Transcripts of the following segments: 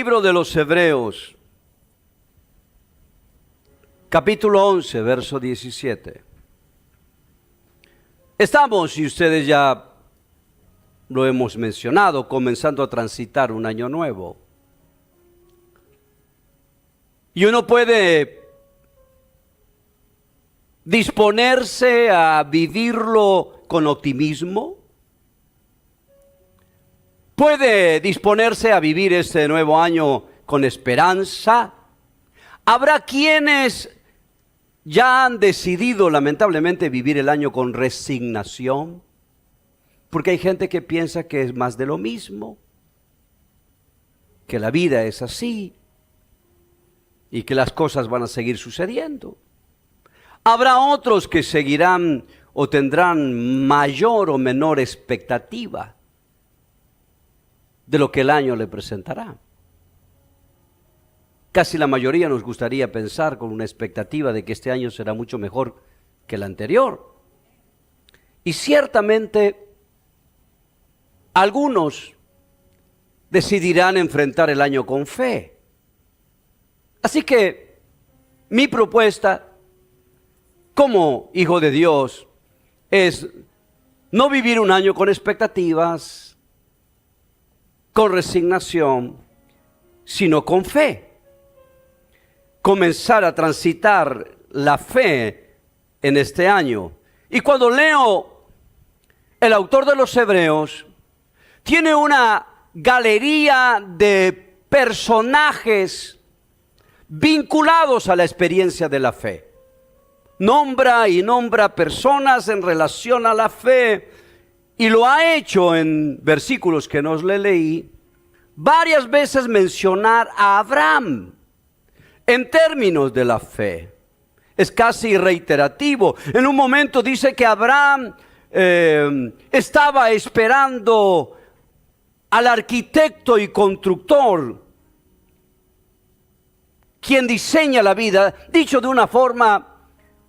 libro de los Hebreos, capítulo 11, verso 17. Estamos, y ustedes ya lo hemos mencionado, comenzando a transitar un año nuevo. Y uno puede disponerse a vivirlo con optimismo. Puede disponerse a vivir este nuevo año con esperanza. Habrá quienes ya han decidido lamentablemente vivir el año con resignación, porque hay gente que piensa que es más de lo mismo, que la vida es así y que las cosas van a seguir sucediendo. Habrá otros que seguirán o tendrán mayor o menor expectativa de lo que el año le presentará. Casi la mayoría nos gustaría pensar con una expectativa de que este año será mucho mejor que el anterior. Y ciertamente algunos decidirán enfrentar el año con fe. Así que mi propuesta como hijo de Dios es no vivir un año con expectativas, con resignación, sino con fe. Comenzar a transitar la fe en este año. Y cuando leo el autor de los Hebreos, tiene una galería de personajes vinculados a la experiencia de la fe. Nombra y nombra personas en relación a la fe, y lo ha hecho en versículos que nos le leí, varias veces mencionar a Abraham en términos de la fe. Es casi reiterativo. En un momento dice que Abraham estaba esperando al arquitecto y constructor, quien diseña la vida. Dicho de una forma,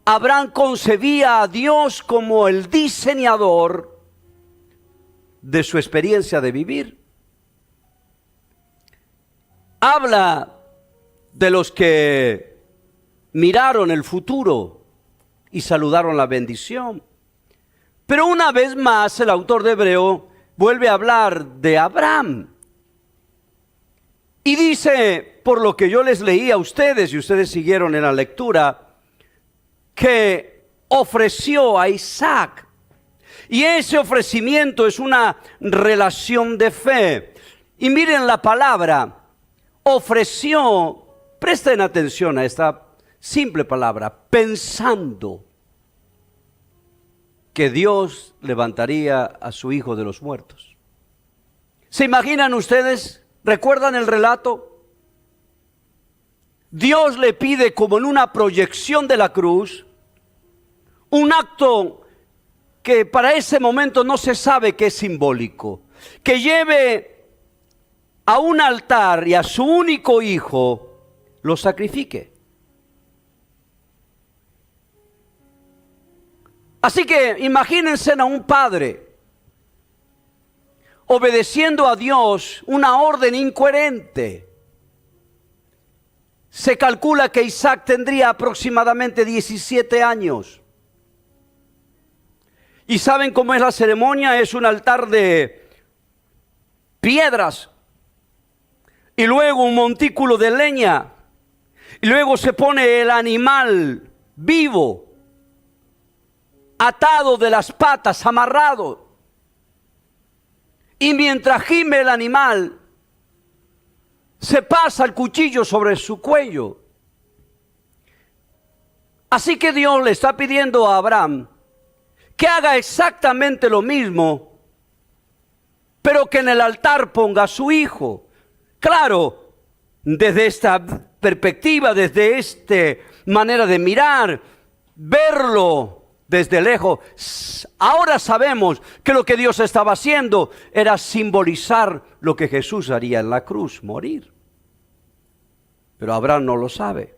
Abraham concebía a Dios como el diseñador de su experiencia de vivir. Habla de los que miraron el futuro y saludaron la bendición. Pero una vez más el autor de Hebreo vuelve a hablar de Abraham. Y dice, por lo que yo les leí a ustedes y ustedes siguieron en la lectura, que ofreció a Isaac. Y ese ofrecimiento es una relación de fe. Y miren la palabra, ofreció. Presten atención a esta simple palabra, pensando que Dios levantaría a su hijo de los muertos. ¿Se imaginan ustedes? ¿Recuerdan el relato? Dios le pide, como en una proyección de la cruz, un acto que para ese momento no se sabe que es simbólico, que lleve a un altar y a su único hijo lo sacrifique. Así que imagínense a un padre obedeciendo a Dios una orden incoherente. Se calcula que Isaac tendría aproximadamente 17 años. ¿Y saben cómo es la ceremonia? Es un altar de piedras y luego un montículo de leña. Y luego se pone el animal vivo, atado de las patas, amarrado. Y mientras gime el animal, se pasa el cuchillo sobre su cuello. Así que Dios le está pidiendo a Abraham que haga exactamente lo mismo, pero que en el altar ponga a su hijo. Claro, desde esta perspectiva, desde esta manera de mirar, verlo desde lejos, ahora sabemos que lo que Dios estaba haciendo era simbolizar lo que Jesús haría en la cruz, morir. Pero Abraham no lo sabe.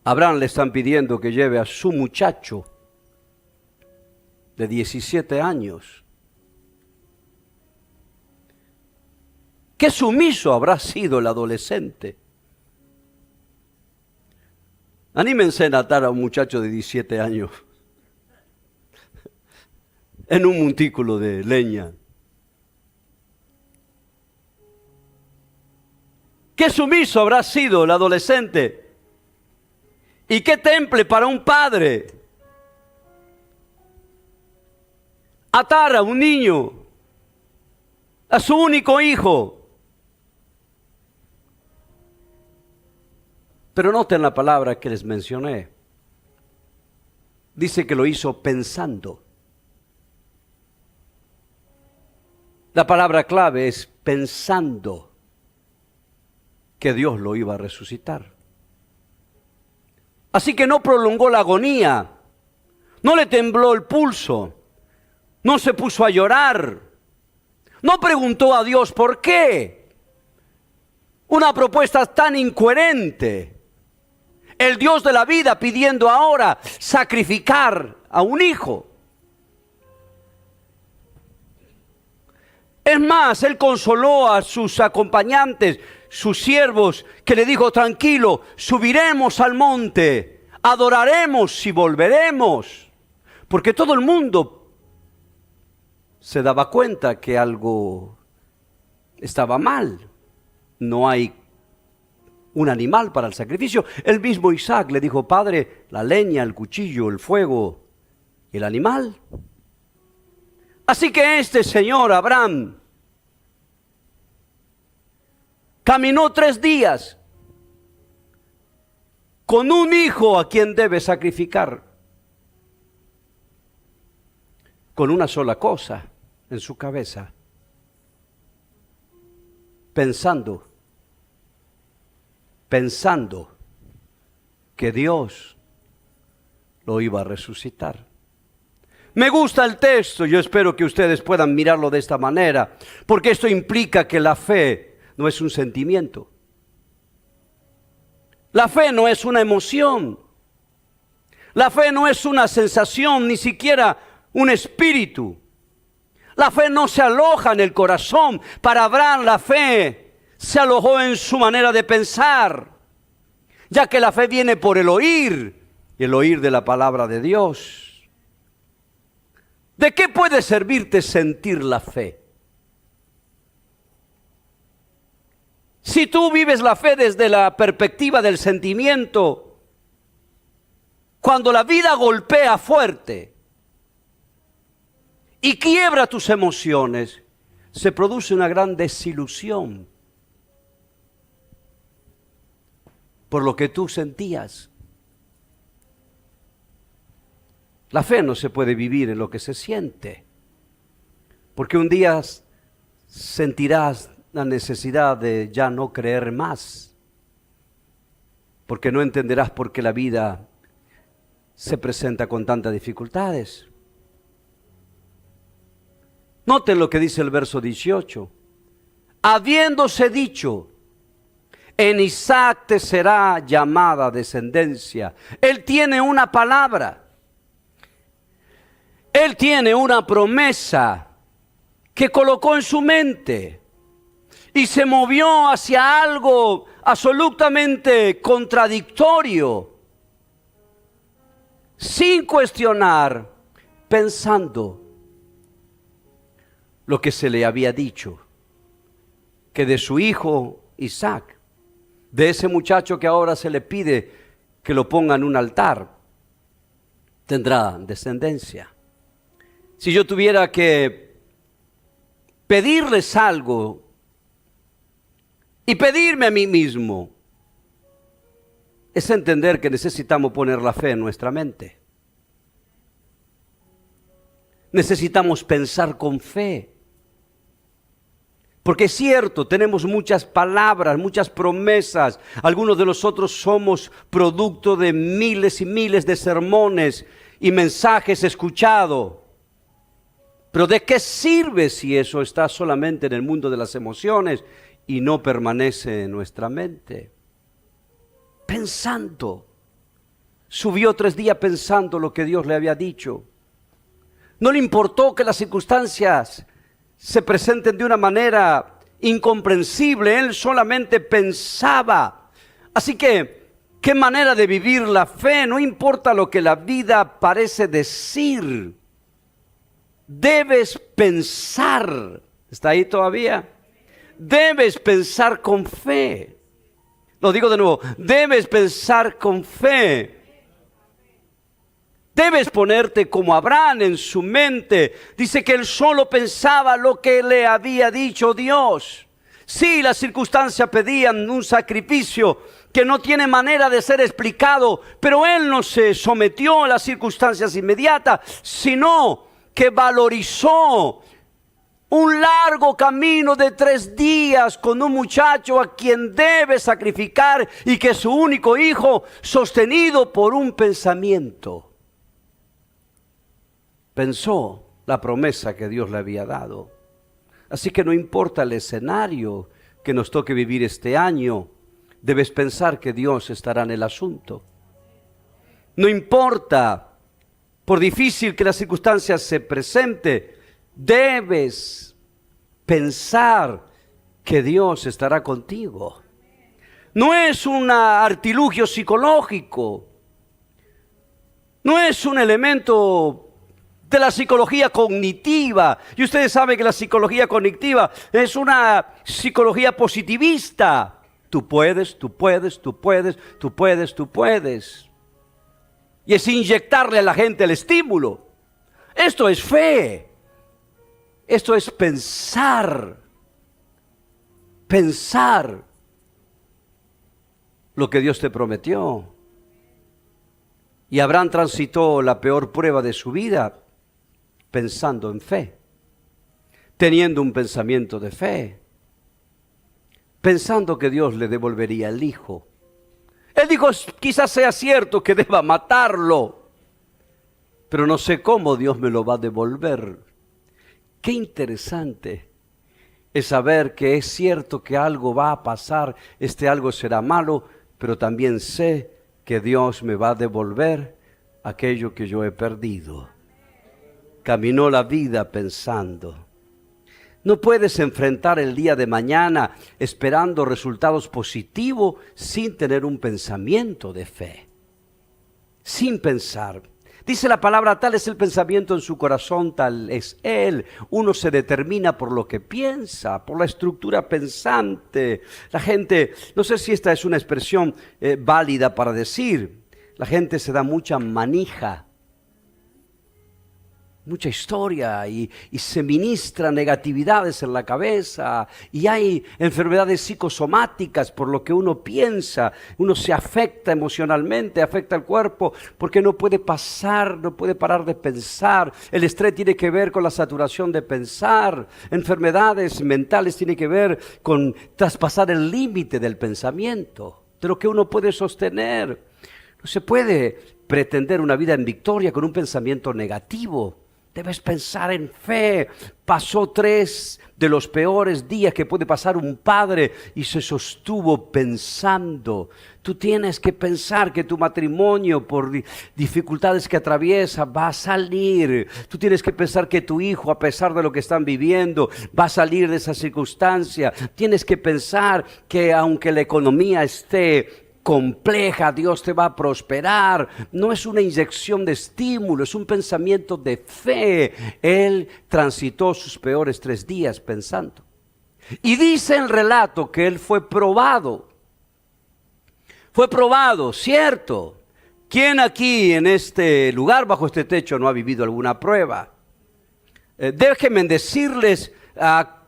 Abraham le están pidiendo que lleve a su muchacho de 17 años. Qué sumiso habrá sido el adolescente. Anímense a atar a un muchacho de 17 años en un montículo de leña. Qué sumiso habrá sido el adolescente. Y qué temple para un padre atar a un niño, a su único hijo. Pero noten la palabra que les mencioné. Dice que lo hizo pensando. La palabra clave es pensando que Dios lo iba a resucitar. Así que no prolongó la agonía, no le tembló el pulso, no se puso a llorar, no preguntó a Dios por qué. Una propuesta tan incoherente. El Dios de la vida pidiendo ahora sacrificar a un hijo. Es más, él consoló a sus acompañantes, sus siervos, que le dijo: tranquilo, subiremos al monte, adoraremos y volveremos. Porque todo el mundo se daba cuenta que algo estaba mal. No hay un animal para el sacrificio. El mismo Isaac le dijo: padre, la leña, el cuchillo, el fuego y el animal. Así que este señor Abraham caminó 3 días con un hijo a quien debe sacrificar, con una sola cosa en su cabeza, pensando que Dios lo iba a resucitar. Me gusta el texto, yo espero que ustedes puedan mirarlo de esta manera, porque esto implica que la fe no es un sentimiento. La fe no es una emoción. La fe no es una sensación, ni siquiera un espíritu. La fe no se aloja en el corazón. Para Abraham la fe se alojó en su manera de pensar, ya que la fe viene por el oír, y el oír de la palabra de Dios. ¿De qué puede servirte sentir la fe? Si tú vives la fe desde la perspectiva del sentimiento, cuando la vida golpea fuerte y quiebra tus emociones, se produce una gran desilusión por lo que tú sentías. La fe no se puede vivir en lo que se siente, porque un día sentirás la necesidad de ya no creer más, porque no entenderás por qué la vida se presenta con tantas dificultades. Noten lo que dice el verso 18. Habiéndose dicho: en Isaac te será llamada descendencia. Él tiene una palabra. Él tiene una promesa que colocó en su mente y se movió hacia algo absolutamente contradictorio, sin cuestionar, pensando lo que se le había dicho, que de su hijo Isaac, de ese muchacho que ahora se le pide que lo ponga en un altar, tendrá descendencia. Si yo tuviera que pedirles algo y pedirme a mí mismo, es entender que necesitamos poner la fe en nuestra mente. Necesitamos pensar con fe. Porque es cierto, tenemos muchas palabras, muchas promesas. Algunos de nosotros somos producto de miles y miles de sermones y mensajes escuchados. Pero ¿de qué sirve si eso está solamente en el mundo de las emociones y no permanece en nuestra mente? Pensando. Subió 3 días pensando lo que Dios le había dicho. No le importó que las circunstancias se presenten de una manera incomprensible, él solamente pensaba. Así que, ¿qué manera de vivir la fe? No importa lo que la vida parece decir. Debes pensar. ¿Está ahí todavía? Debes pensar con fe. Lo digo de nuevo, debes pensar con fe. Debes ponerte como Abraham en su mente. Dice que él solo pensaba lo que le había dicho Dios. Sí, las circunstancias pedían un sacrificio que no tiene manera de ser explicado, pero él no se sometió a las circunstancias inmediatas, sino que valorizó un largo camino de 3 días con un muchacho a quien debe sacrificar y que es su único hijo, sostenido por un pensamiento. Pensó la promesa que Dios le había dado. Así que no importa el escenario que nos toque vivir este año, debes pensar que Dios estará en el asunto. No importa, por difícil que la circunstancia se presente, debes pensar que Dios estará contigo. No es un artilugio psicológico, no es un elemento de la psicología cognitiva. Y ustedes saben que la psicología cognitiva es una psicología positivista. Tú puedes, tú puedes, tú puedes, tú puedes, tú puedes. Y es inyectarle a la gente el estímulo. Esto es fe. Esto es pensar. Pensar lo que Dios te prometió. Y Abraham transitó la peor prueba de su vida pensando en fe, teniendo un pensamiento de fe, pensando que Dios le devolvería el hijo. Él dijo, quizás sea cierto que deba matarlo, pero no sé cómo Dios me lo va a devolver. Qué interesante es saber que es cierto que algo va a pasar, algo será malo, pero también sé que Dios me va a devolver aquello que yo he perdido. Caminó la vida pensando. No puedes enfrentar el día de mañana esperando resultados positivos sin tener un pensamiento de fe. Sin pensar. Dice la palabra, tal es el pensamiento en su corazón, tal es él. Uno se determina por lo que piensa, por la estructura pensante. La gente, no sé si esta es una expresión válida para decir, la gente se da mucha manija, mucha historia y se ministra negatividades en la cabeza y hay enfermedades psicosomáticas por lo que uno piensa, uno se afecta emocionalmente, afecta al cuerpo porque no puede parar de pensar. El estrés tiene que ver con la saturación de pensar, enfermedades mentales tienen que ver con traspasar el límite del pensamiento, de lo que uno puede sostener. No se puede pretender una vida en victoria con un pensamiento negativo. Debes pensar en fe. Pasó 3 de los peores días que puede pasar un padre y se sostuvo pensando. Tú tienes que pensar que tu matrimonio, por dificultades que atraviesa, va a salir. Tú tienes que pensar que tu hijo, a pesar de lo que están viviendo, va a salir de esa circunstancia. Tienes que pensar que aunque la economía esté compleja, Dios te va a prosperar. No es una inyección de estímulo, es un pensamiento de fe. Él transitó sus peores 3 días pensando. Y dice el relato que él fue probado. Fue probado, cierto. ¿Quién aquí en este lugar, bajo este techo, no ha vivido alguna prueba? Déjenme decirles,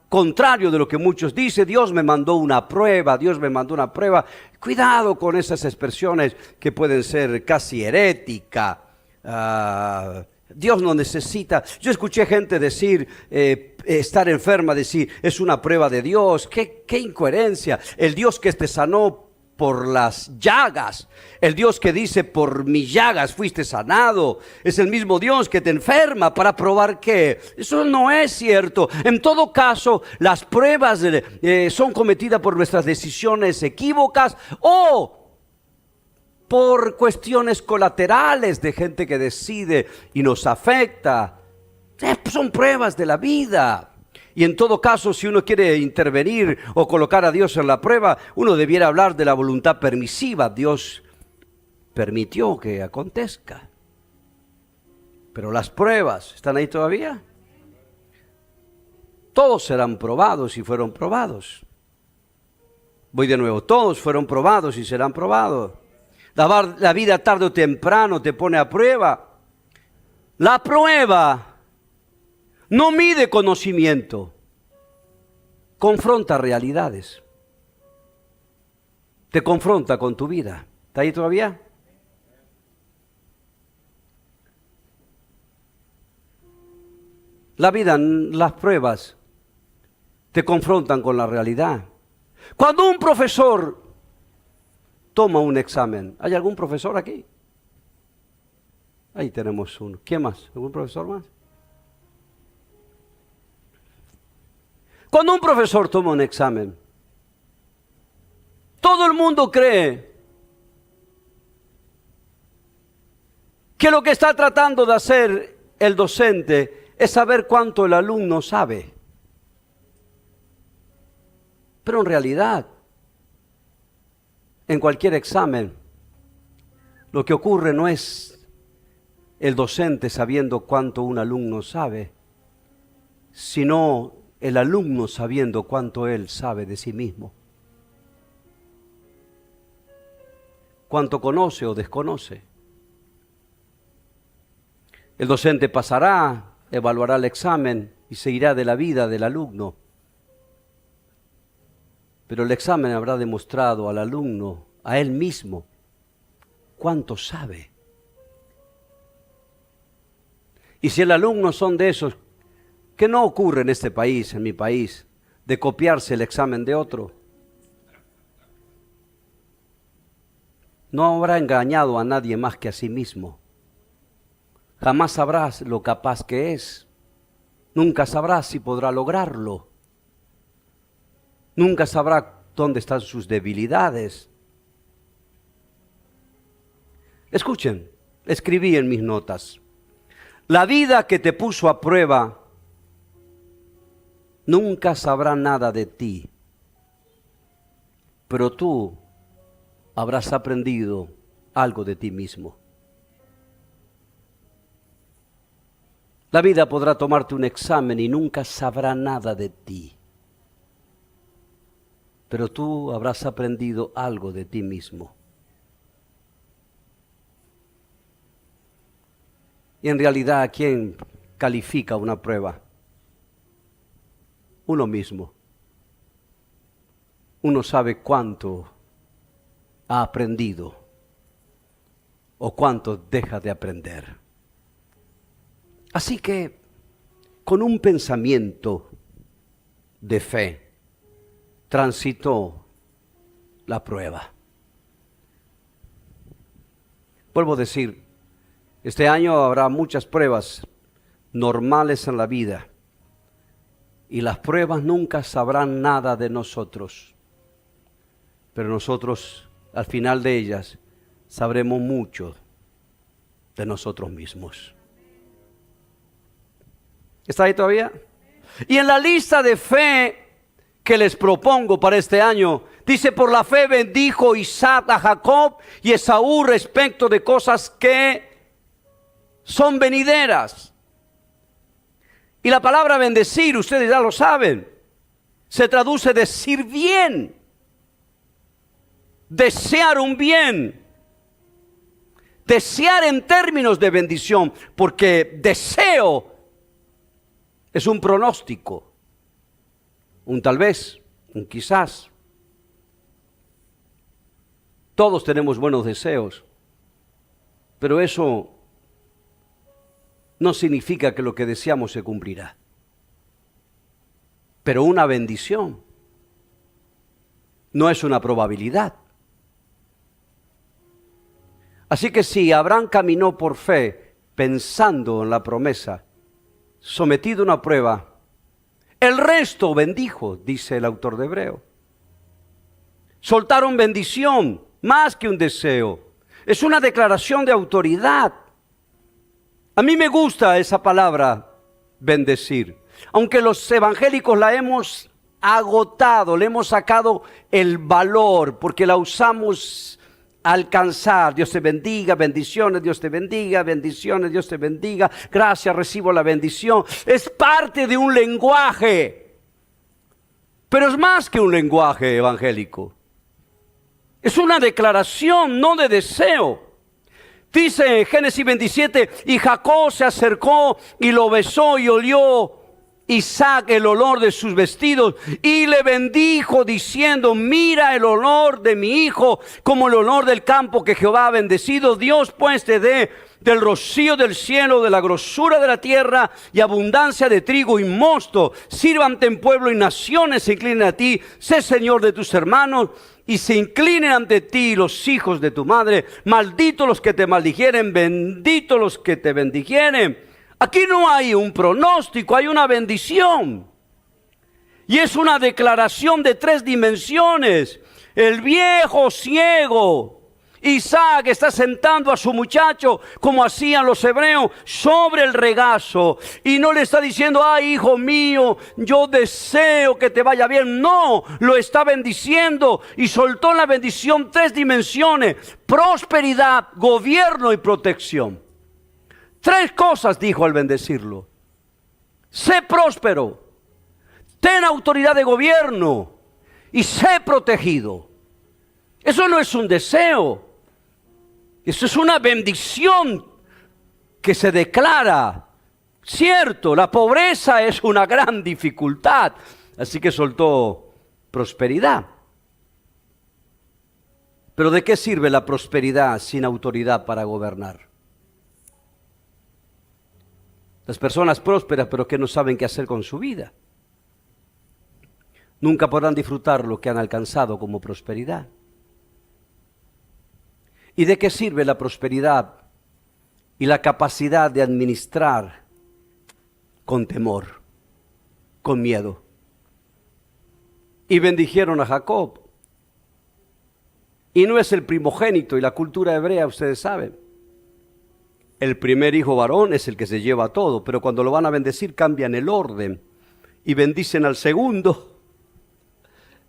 contrario de lo que muchos dicen, Dios me mandó una prueba, Dios me mandó una prueba. Cuidado con esas expresiones que pueden ser casi heréticas. Dios no necesita. Yo escuché gente decir, estar enferma, decir, es una prueba de Dios. ¡Qué incoherencia! El Dios que te sanó por las llagas, el Dios que dice, por mis llagas fuiste sanado, es el mismo Dios que te enferma para probar que eso no es cierto. En todo caso, las pruebas son cometidas por nuestras decisiones equívocas o por cuestiones colaterales de gente que decide y nos afecta. Son pruebas de la vida. Y en todo caso, si uno quiere intervenir o colocar a Dios en la prueba, uno debiera hablar de la voluntad permisiva. Dios permitió que acontezca. Pero las pruebas, ¿están ahí todavía? Todos serán probados y fueron probados. Voy de nuevo, todos fueron probados y serán probados. La vida tarde o temprano te pone a prueba. La prueba no mide conocimiento, confronta realidades. Te confronta con tu vida. ¿Está ahí todavía? La vida, las pruebas, te confrontan con la realidad. Cuando un profesor toma un examen, ¿hay algún profesor aquí? Ahí tenemos uno. ¿Quién más? ¿Algún profesor más? Cuando un profesor toma un examen, todo el mundo cree que lo que está tratando de hacer el docente es saber cuánto el alumno sabe. Pero en realidad, en cualquier examen, lo que ocurre no es el docente sabiendo cuánto un alumno sabe, sino el alumno sabiendo cuánto él sabe de sí mismo. Cuánto conoce o desconoce. El docente pasará, evaluará el examen y seguirá de la vida del alumno. Pero el examen habrá demostrado al alumno, a él mismo, cuánto sabe. Y si el alumno son de esos, que no ocurre en este país, en mi país, de copiarse el examen de otro, no habrá engañado a nadie más que a sí mismo. Jamás sabrás lo capaz que es. Nunca sabrás si podrá lograrlo. Nunca sabrá dónde están sus debilidades. Escuchen, escribí en mis notas. La vida que te puso a prueba nunca sabrá nada de ti, pero tú habrás aprendido algo de ti mismo. La vida podrá tomarte un examen y nunca sabrá nada de ti, pero tú habrás aprendido algo de ti mismo. Y en realidad, ¿quién califica una prueba? Uno mismo. Uno sabe cuánto ha aprendido o cuánto deja de aprender. Así que, con un pensamiento de fe, transitó la prueba. Vuelvo a decir, este año habrá muchas pruebas normales en la vida y las pruebas nunca sabrán nada de nosotros, pero nosotros al final de ellas sabremos mucho de nosotros mismos. ¿Está ahí todavía? Y en la lista de fe que les propongo para este año, dice: por la fe bendijo Isaac a Jacob y Esaú respecto de cosas que son venideras. Y la palabra bendecir, ustedes ya lo saben, se traduce decir bien, desear un bien, desear en términos de bendición, porque deseo es un pronóstico, un tal vez, un quizás. Todos tenemos buenos deseos, pero eso no significa que lo que deseamos se cumplirá. Pero una bendición no es una probabilidad. Así que si Abraham caminó por fe, pensando en la promesa, sometido a una prueba, el resto bendijo, dice el autor de Hebreo. Soltaron bendición, más que un deseo. Es una declaración de autoridad. A mí me gusta esa palabra, bendecir. aunque los evangélicos la hemos agotado, le hemos sacado el valor, porque la usamos alcanzar. Dios te bendiga, bendiciones, Dios te bendiga, bendiciones, Dios te bendiga, gracias, recibo la bendición. Es parte de un lenguaje, pero es más que un lenguaje evangélico. Es una declaración, no de deseo. Dice Génesis 27, y Jacob se acercó y lo besó y olió Isaac el olor de sus vestidos y le bendijo diciendo, mira el olor de mi hijo como el olor del campo que Jehová ha bendecido. Dios pues te dé del rocío del cielo, de la grosura de la tierra y abundancia de trigo y mosto. Sírvante en pueblo y naciones se inclinen a ti. Sé Señor de tus hermanos y se inclinen ante ti los hijos de tu madre. Malditos los que te maldijeren, benditos los que te bendijeren. Aquí no hay un pronóstico, hay una bendición. Y es una declaración de 3 dimensiones. El viejo ciego, Isaac, está sentando a su muchacho, como hacían los hebreos, sobre el regazo. Y no le está diciendo, ay, hijo mío, yo deseo que te vaya bien. No, lo está bendiciendo. Y soltó la bendición 3 dimensiones: prosperidad, gobierno y protección. 3 cosas dijo al bendecirlo: sé próspero, ten autoridad de gobierno y sé protegido. Eso no es un deseo, eso es una bendición que se declara. Cierto, la pobreza es una gran dificultad, así que soltó prosperidad. Pero ¿de qué sirve la prosperidad sin autoridad para gobernar? Las personas prósperas, pero que no saben qué hacer con su vida, nunca podrán disfrutar lo que han alcanzado como prosperidad. ¿Y de qué sirve la prosperidad y la capacidad de administrar con temor, con miedo? Y bendijeron a Jacob. Y no es el primogénito, y la cultura hebrea, ustedes saben, el primer hijo varón es el que se lleva todo, pero cuando lo van a bendecir cambian el orden y bendicen al segundo,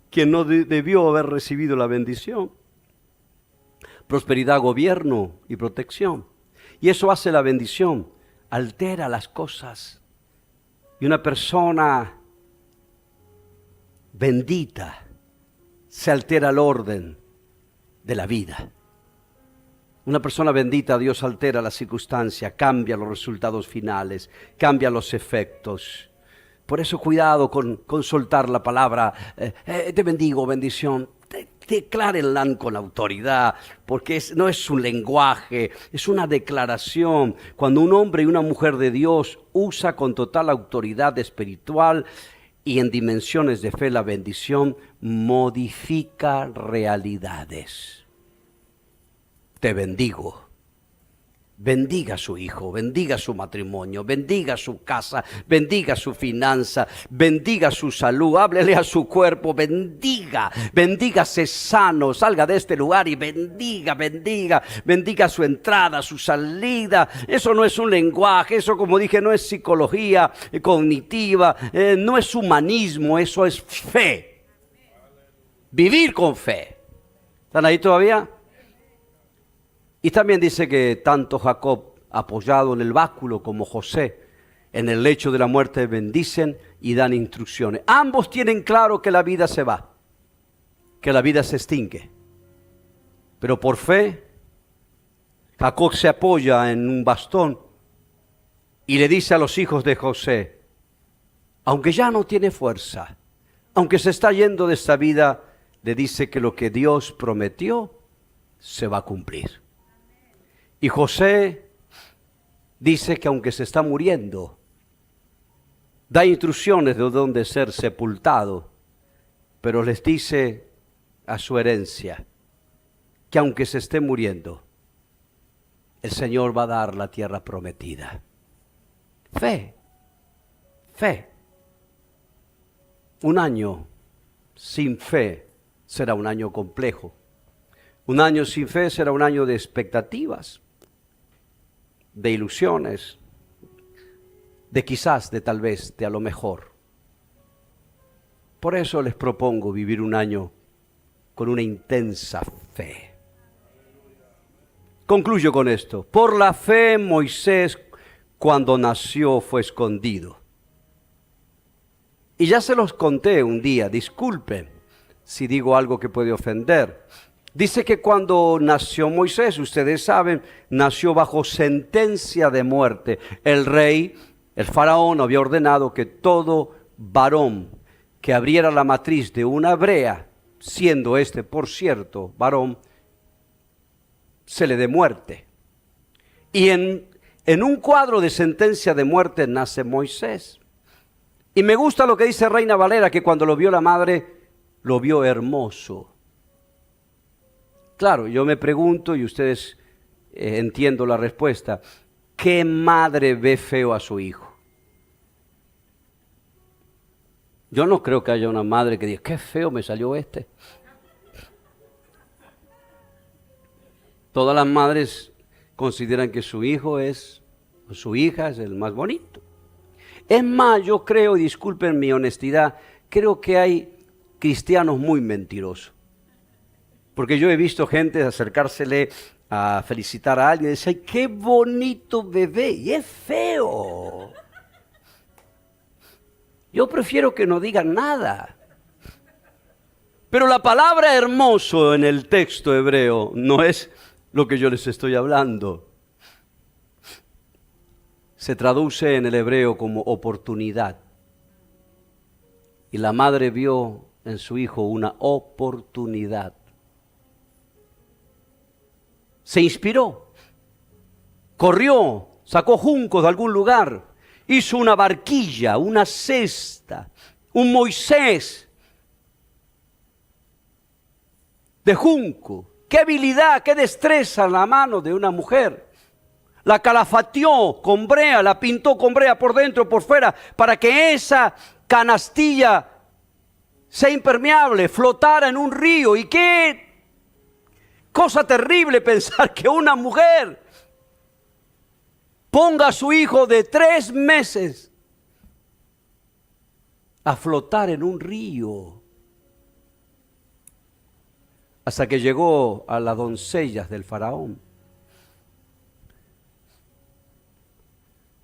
quien no debió haber recibido la bendición. Prosperidad, gobierno y protección. Y eso hace la bendición, altera las cosas. Y una persona bendita se altera el orden de la vida. Una persona bendita, Dios altera la circunstancia, cambia los resultados finales, cambia los efectos. Por eso cuidado con soltar la palabra, te bendigo, bendición. Declárenla con autoridad, porque no es un lenguaje, es una declaración. Cuando un hombre y una mujer de Dios usa con total autoridad espiritual y en dimensiones de fe la bendición, modifica realidades. Te bendigo. Bendiga a su hijo, bendiga su matrimonio, bendiga su casa, bendiga su finanza, bendiga su salud, háblele a su cuerpo, bendígase sano, salga de este lugar y bendiga su entrada, su salida. Eso no es un lenguaje, eso, como dije, no es psicología cognitiva, no es humanismo, eso es fe. Vivir con fe. ¿Están ahí todavía? Y también dice que tanto Jacob, apoyado en el báculo, como José, en el lecho de la muerte, bendicen y dan instrucciones. Ambos tienen claro que la vida se va, que la vida se extingue. Pero por fe, Jacob se apoya en un bastón y le dice a los hijos de José, aunque ya no tiene fuerza, aunque se está yendo de esta vida, le dice que lo que Dios prometió se va a cumplir. Y José dice que aunque se está muriendo, da instrucciones de dónde ser sepultado, pero les dice a su herencia que aunque se esté muriendo, el Señor va a dar la tierra prometida. Fe, fe. Un año sin fe será un año complejo. Un año sin fe será un año de expectativas, de ilusiones, de quizás, de tal vez, de a lo mejor. Por eso les propongo vivir un año con una intensa fe. Concluyo con esto. Por la fe Moisés, cuando nació, fue escondido. Y ya se los conté un día, disculpen si digo algo que puede ofender. Dice que cuando nació Moisés, ustedes saben, nació bajo sentencia de muerte. El rey, el faraón, había ordenado que todo varón que abriera la matriz de una hebrea, siendo este, por cierto, varón, se le dé muerte. Y en un cuadro de sentencia de muerte nace Moisés. Y me gusta lo que dice Reina Valera, que cuando lo vio la madre, lo vio hermoso. Claro, yo me pregunto, y ustedes entiendo la respuesta, ¿qué madre ve feo a su hijo? Yo no creo que haya una madre que diga, qué feo me salió este. Todas las madres consideran que su hijo o su hija es el más bonito. Es más, yo creo, y disculpen mi honestidad, creo que hay cristianos muy mentirosos. Porque yo he visto gente acercársele a felicitar a alguien y decir, ¡ay, qué bonito bebé! Y es feo. Yo prefiero que no digan nada. Pero la palabra hermoso en el texto hebreo no es lo que yo les estoy hablando. Se traduce en el hebreo como oportunidad. Y la madre vio en su hijo una oportunidad. Se inspiró, corrió, sacó juncos de algún lugar, hizo una barquilla, una cesta, un Moisés de junco. Qué habilidad, qué destreza en la mano de una mujer. La calafateó con brea, la pintó con brea por dentro, por fuera, para que esa canastilla sea impermeable, flotara en un río. Y qué cosa terrible pensar que una mujer ponga a su hijo de 3 meses a flotar en un río. Hasta que llegó a las doncellas del faraón.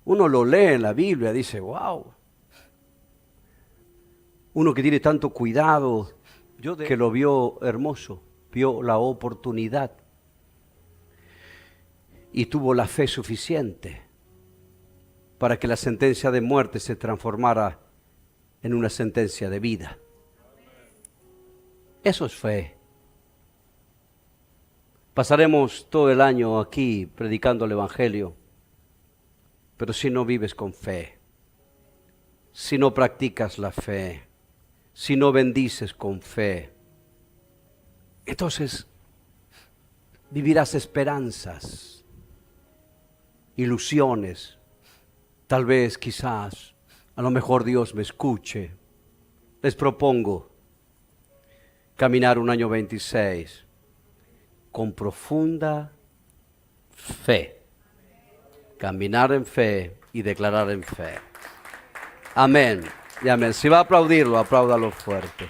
Uno lo lee en la Biblia, dice, wow. Uno que tiene tanto cuidado, que lo vio hermoso, vio la oportunidad y tuvo la fe suficiente para que la sentencia de muerte se transformara en una sentencia de vida. Eso es fe. Pasaremos todo el año aquí predicando el Evangelio, pero si no vives con fe, si no practicas la fe, si no bendices con fe, entonces vivirás esperanzas, ilusiones. Tal vez, quizás, a lo mejor Dios me escuche. Les propongo caminar un año 26 con profunda fe. Caminar en fe y declarar en fe. Amén y amén. Si va a aplaudirlo, apláudalo fuerte.